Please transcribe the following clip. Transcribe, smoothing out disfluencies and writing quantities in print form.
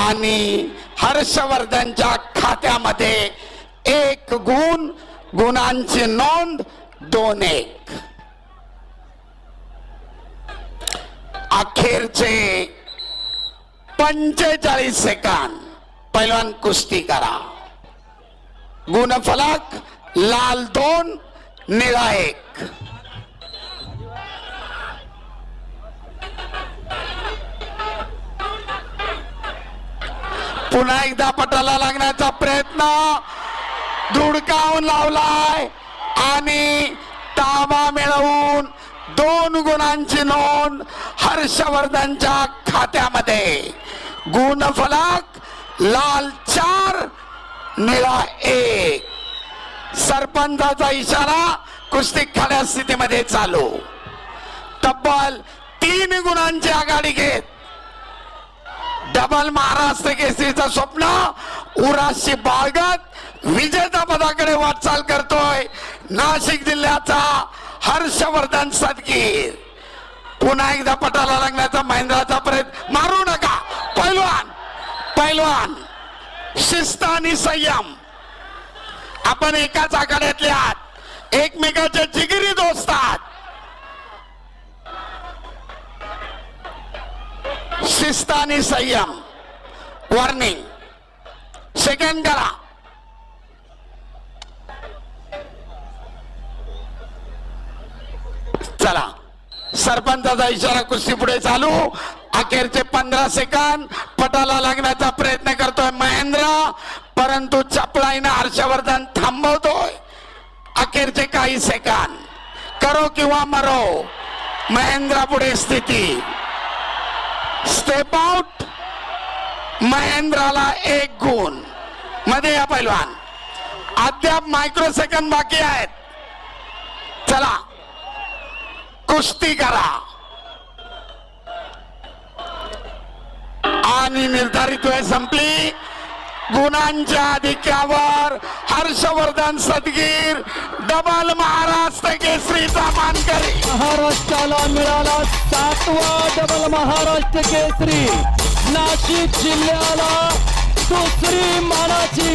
आणि हर्षवर्धनच्या खात्यामध्ये 1 गुण, गुणांची नोंद 2-1. अखेरचे 45 सेकंद. पैलवान कुस्ती करा. गुणफलक लाल 2 निळा 1. पुन्हा एकदा पटाला लागण्याचा प्रयत्न धुडकावून लावलाय आणि ताबा मिळवून 2 गुणांची नोंद हर्षवर्धनच्या खात्यामध्ये. गुणफलक लाल 4 निळा 1. सरपंचाचा इशारा. कुस्ती खड्या स्थितीमध्ये चालू. तब्बल 3 गुणांची आघाडी घेत डबल महाराष्ट्र केसरीचं स्वप्न उराशी बाळगत विजेता पदाकडे वाटचाल करतोय नाशिक जिल्ह्याचा हर्षवर्धन सदगीर. पुन्हा एकदा पटाला लागण्याचा महेंद्राचा प्रयत्न. मारू नका पैलवान. पैलवान शिस्त आणि संयम. आपण एकाच आघाड्यातले आहात. एकमेकाचे जिगरी दोस्त आहात. शिस्त आणि संयम. वॉर्निंग. सेकंड करा. चला सरपंचाचा इशारा. कुस्ती पुढे चालू. अखेरचे 15 सेकंद. पटाला लागण्याचा प्रयत्न करतोय महेंद्र, परंतु चपळाईने हर्षवर्धन थांबवतोय. अखेरचे काही सेकंद. करो किंवा मरो. महेंद्र पुढे स्थिती. Step out. महेंद्राला 1 गुण. मध्ये या पैलवान. अद्याप मायक्रो सेकंद बाकी आहेत. चला कुस्ती करा. आणि निर्धारित वेळ संपली. गुणांच्या अधिक्यावर हर्षवर्धन सदगीर डबल महाराष्ट्र केसरीचा मानकरी. महाराष्ट्राला मिळाला 7वा डबल महाराष्ट्र केसरी. नाशिक जिल्ह्याला 2री मानाची